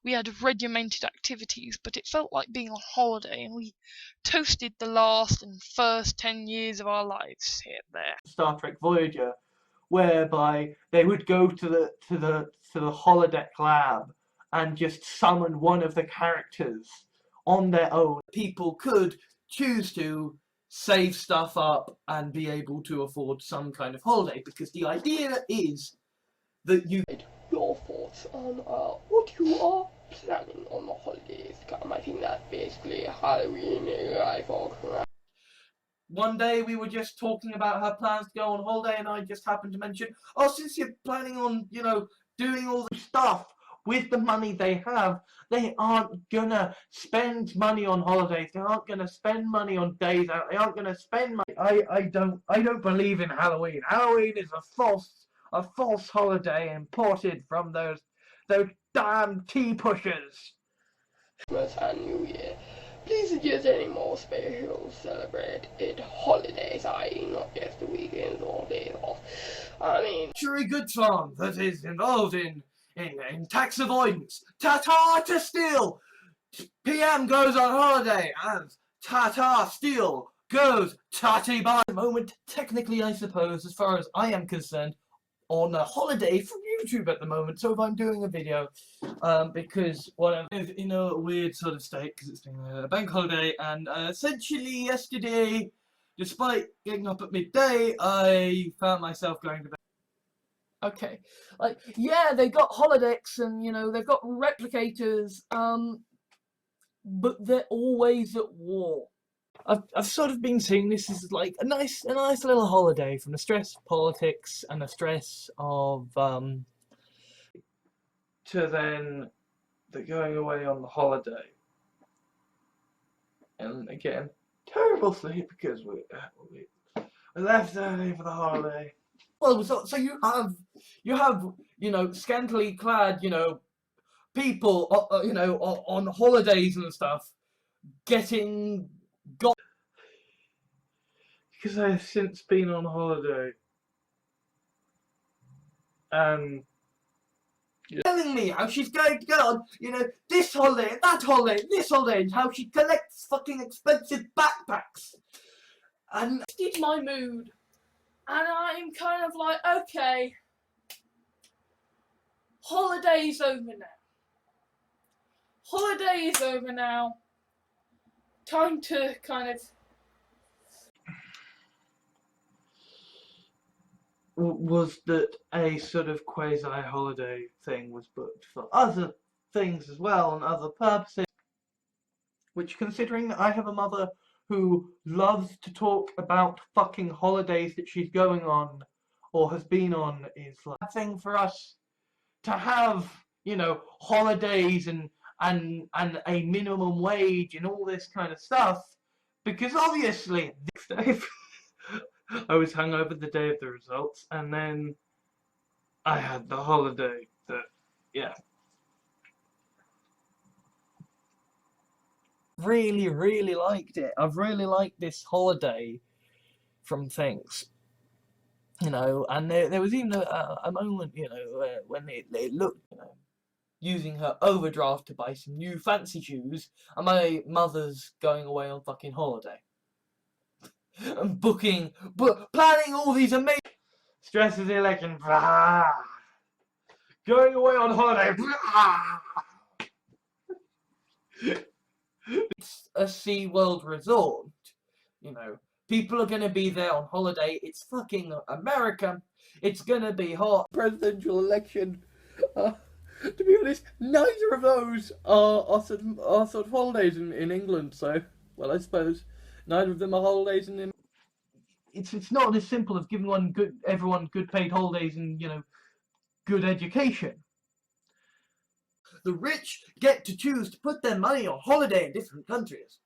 we had regimented activities, but it felt like being on holiday, and we toasted the last and first 10 years of our lives here and there. Star Trek Voyager, whereby they would go to the holodeck lab and just summon one of the characters on their own. People could choose to save stuff up and be able to afford some kind of holiday, because the idea is that you... Your thoughts on what you are planning on the holidays come. I think that basically Halloween I thought. One day we were just talking about her plans to go on holiday, and I just happened to mention, oh, since you're planning on, you know, doing all the stuff with the money they have, they aren't gonna spend money on holidays. They aren't gonna spend money on days out. They aren't gonna spend money. I don't believe in Halloween. Halloween is a false holiday imported from those damn tea pushers. Christmas and New Year. Please suggest any more special celebrated holidays, i.e. not just the weekends or days off. I mean, luxury goods farm that is involved in tax avoidance. Tata Steel! PM goes on holiday and Tata Steel goes tatty by the moment. Technically, I suppose, as far as I am concerned, on a holiday from YouTube at the moment. So if I'm doing a video, because what I'm in a weird sort of state, because it's been a bank holiday, and essentially yesterday, despite getting up at midday, I found myself going to bed. Okay, like, yeah, they got holodecks and, you know, they've got replicators, but they're always at war. I've sort of been seeing this as like a nice little holiday from the stress of politics and the stress of to then the going away on the holiday, and again terrible sleep because we left early for the holiday. Well, so you have you know, scantily clad, you know, people you know, on holidays and stuff getting got, because I have since been on holiday and telling me how she's going to go on, you know, this holiday, that holiday, this holiday, and how she collects fucking expensive backpacks. And it's my mood, and I'm kind of like, okay, holiday's over now. Holiday is over now. Time to kind of... was that a sort of quasi-holiday thing was booked for other things as well and other purposes, which, considering that I have a mother who loves to talk about fucking holidays that she's going on or has been on, is like a thing for us to have, you know, holidays and a minimum wage and all this kind of stuff, because obviously next day I was hungover the day of the results, and then I had the holiday that, yeah. Really liked it. I've really liked this holiday from things, you know, and there was even a moment, you know, when it looked, you know, using her overdraft to buy some new fancy shoes, and my mother's going away on fucking holiday. And planning all these amazing... Stress of the election. Going away on holiday. It's a SeaWorld resort, you know. People are going to be there on holiday. It's fucking America. It's going to be hot. Presidential election. To be honest, neither of those are sort of holidays in England. So, well, I suppose neither of them are holidays in. It's not as simple as giving everyone good paid holidays and, you know, good education. The rich get to choose to put their money on holiday in different countries,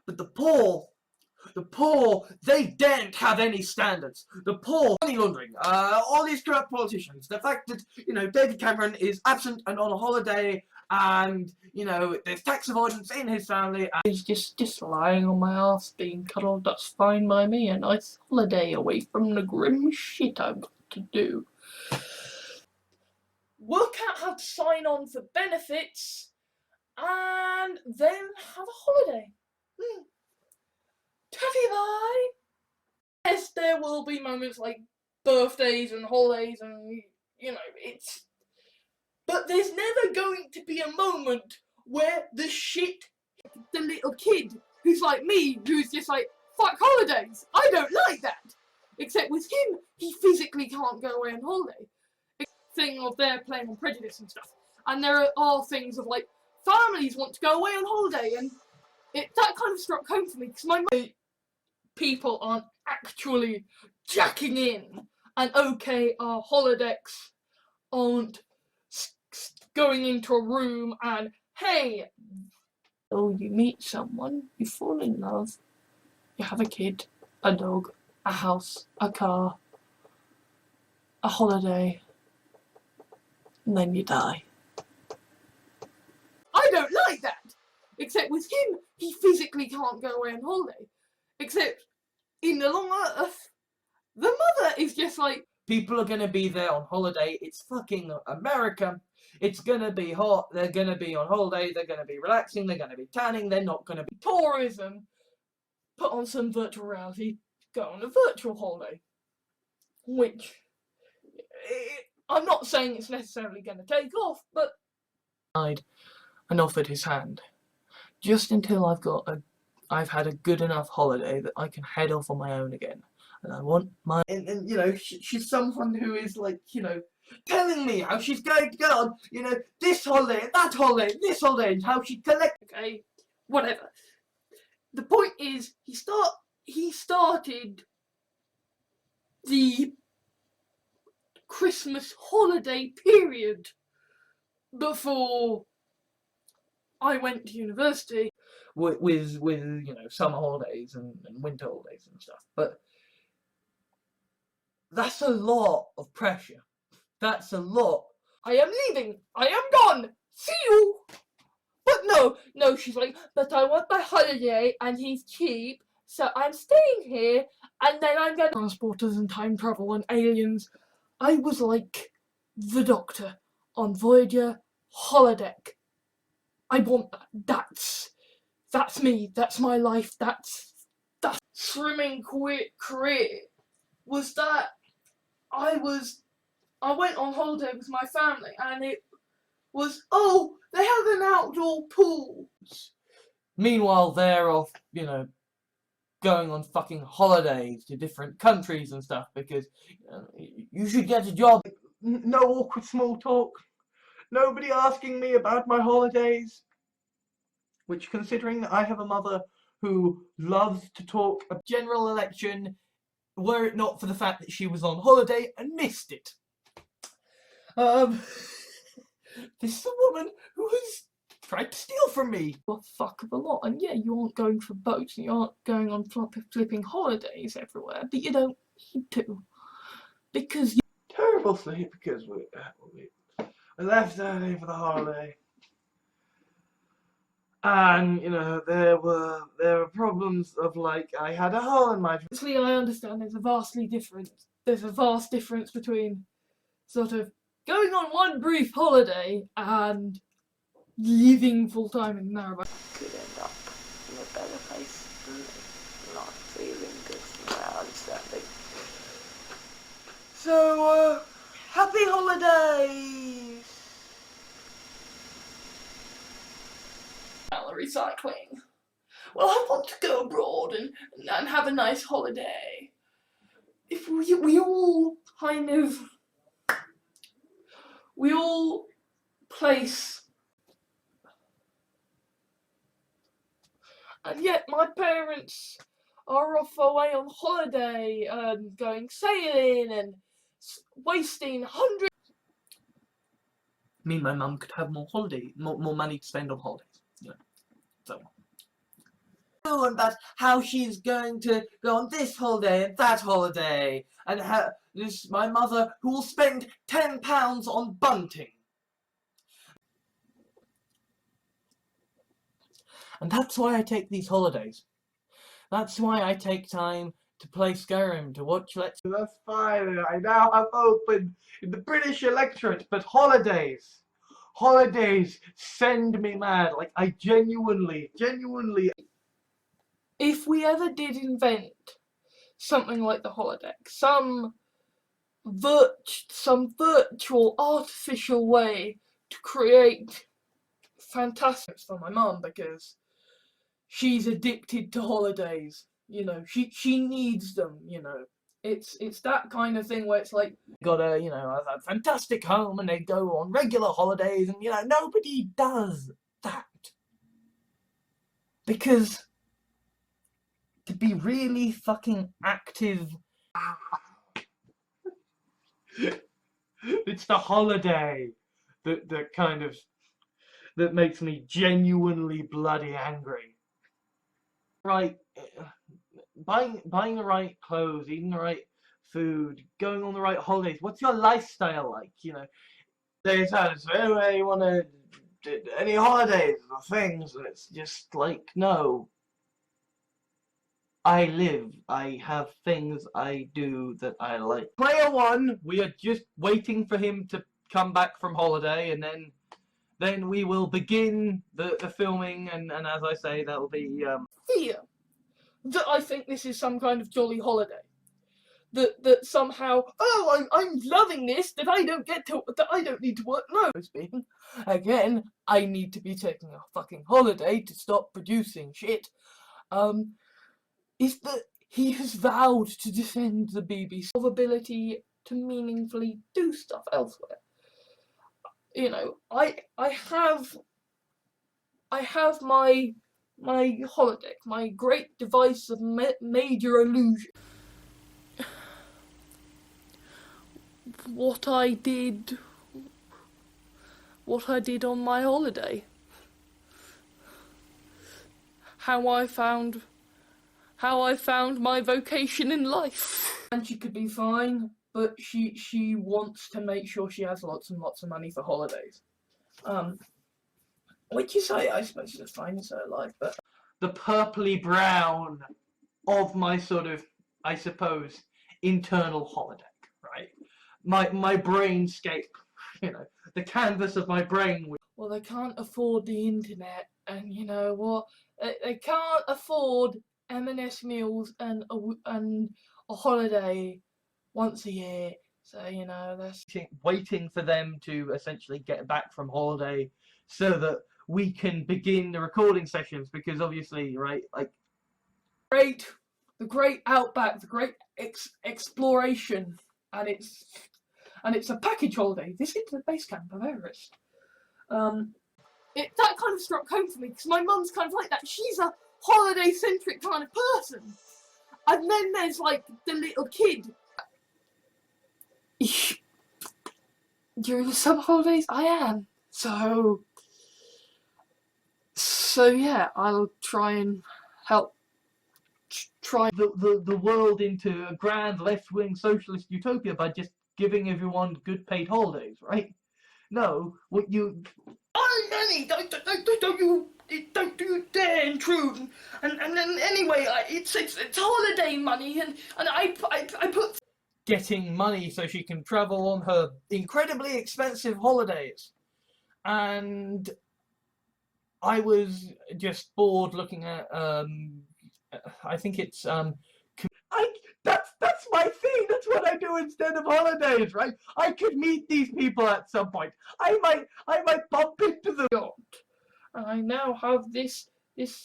but the poor, they daren't have any standards. The poor, money laundering, all these corrupt politicians, the fact that, you know, David Cameron is absent and on a holiday, and, you know, there's tax avoidance in his family. He's just lying on my ass being cuddled. That's fine by me. A nice holiday away from the grim shit I've got to do. work out how to sign on for benefits, and then have a holiday. Tatty bye! Yes, there will be moments like birthdays and holidays and, you know, it's... But there's never going to be a moment where the little kid who's like me, who's just like, fuck holidays, I don't like that. Except with him, he physically can't go away on holiday. It's a thing of they're playing on prejudice and stuff. And there are things of like, families want to go away on holiday, and that kind of struck home for me, because my people aren't actually jacking in, and okay, our holodecks aren't going into a room and, hey, oh, you meet someone, you fall in love, you have a kid, a dog, a house, a car, a holiday, and then you die. I don't like that! Except with him, he physically can't go away on holiday. Except, in the long earth, the mother is just like, people are gonna be there on holiday, it's fucking America, it's gonna be hot, they're gonna be on holiday, they're gonna be relaxing, they're gonna be tanning, they're not gonna be tourism, put on some virtual reality, go on a virtual holiday. Which, I'm not saying it's necessarily going to take off, but... and offered his hand. Just until I've had a good enough holiday that I can head off on my own again. And I want my... And you know, she's someone who is like, you know, telling me how she's going to go on, you know, this holiday, that holiday, this holiday, and how she collects. Okay, whatever. The point is, he started the Christmas holiday period before I went to university. With you know, summer holidays and winter holidays and stuff. But that's a lot of pressure. That's a lot. I am leaving. I am gone. See you. But no, she's like, but I want my holiday and he's cheap, so I'm staying here, and then I'm gonna... Transporters and time travel and aliens. I was like the Doctor on Voyager holodeck. I want that. That's me. That's my life. That's swimming career was that I went on holiday with my family, and it was, oh, they have an outdoor pool. Meanwhile, they're off, you know, going on fucking holidays to different countries and stuff because you should get a job. No awkward small talk. Nobody asking me about my holidays. Which, considering that I have a mother who loves to talk a general election, were it not for the fact that she was on holiday and missed it. This is a woman who has tried to steal from me. A fuck of a lot, and yeah, you aren't going for boats and you aren't going on flipping holidays everywhere, but you don't need to, because terrible sleep because we left early for the holiday, and you know there were problems of like I had a hole in my. Obviously, I understand there's a vast difference between sort of going on one brief holiday and living full-time in Narrabeen. Could end up in a better place than not feeling good from my understanding. So, happy holidays! Recycling. Well, I want to go abroad and have a nice holiday. If we all kind of... We all place... And yet my parents are off away on holiday and going sailing and wasting hundreds... Me and my mum could have more money to spend on holidays. You know, so. And about how she's going to go on this holiday and that holiday, and how my mother who will spend £10 on bunting. And that's why I take these holidays. That's why I take time to play Skyrim, to watch Let's. That's fine. I now have hope in the British electorate, but holidays, send me mad. Like, I genuinely. If we ever did invent something like the holodeck, some virtual artificial way to create fantastic for my mum, because she's addicted to holidays, you know, she needs them, you know. It's that kind of thing where it's like, got a, you know, a fantastic home and they go on regular holidays, and you know, nobody does that. Because to be really fucking active, It's the holiday that makes me genuinely bloody angry. Right, buying the right clothes, eating the right food, going on the right holidays. What's your lifestyle like? You know, they say, anyway, you want to any holidays or things? And it's just like, no. I live. I have things I do that I like. Player 1, we are just waiting for him to come back from holiday, and then we will begin the filming, and as I say, that'll be fear that I think this is some kind of jolly holiday. That somehow, oh, I'm loving this, that I don't need to work. No, speaking again, I need to be taking a fucking holiday to stop producing shit. Is that he has vowed to defend the BBC ability to meaningfully do stuff elsewhere. You know, I have my holodeck, my great device of major illusion. What I did on my holiday. How I found my vocation in life. And she could be fine, but she wants to make sure she has lots and lots of money for holidays. Which is, I suppose, is fine, it's her life, but the purpley brown of my sort of, I suppose, internal holodeck, right? My brainscape, you know, the canvas of my brain. Well, they can't afford the internet, and you know what? They can't afford M&S meals and a holiday once a year. So, you know, that's waiting for them to essentially get back from holiday so that we can begin the recording sessions, because obviously, right, like the great outback, the great exploration, and it's a package holiday. This is the base camp of Everest. That kind of struck home for me, because my mum's kind of like that. She's a holiday-centric kind of person. And then there's, like, the little kid. During the summer holidays, I am. So yeah, I'll try and help the world into a grand left-wing socialist utopia by just giving everyone good paid holidays, right? No, what you... Oh, Nanny, don't you dare intrude. And then anyway, it's holiday money, and I put getting money so she can travel on her incredibly expensive holidays. And I was just bored looking at I think it's that's my thing. That's what I do instead of holidays, right? I could meet these people at some point. I might bump into them. And I now have this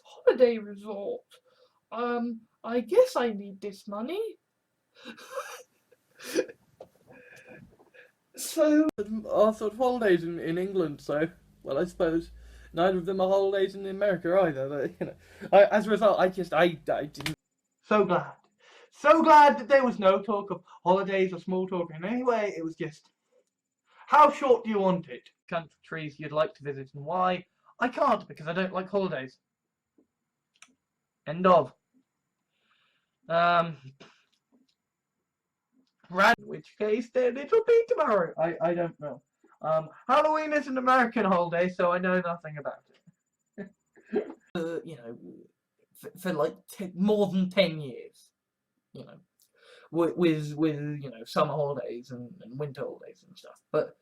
holiday resort. I guess I need this money. So Are sort of holidays in England, so well, I suppose neither of them are holidays in America either. But, you know, as a result, I didn't. So glad that there was no talk of holidays or small talk in any way. It was just, how short do you want it? Countries you'd like to visit and why? I can't because I don't like holidays. End of. In which case then it'll be tomorrow. I don't know. Halloween is an American holiday, so I know nothing about it. You know, for like more than 10 years, you know, with you know, summer holidays and winter holidays and stuff. But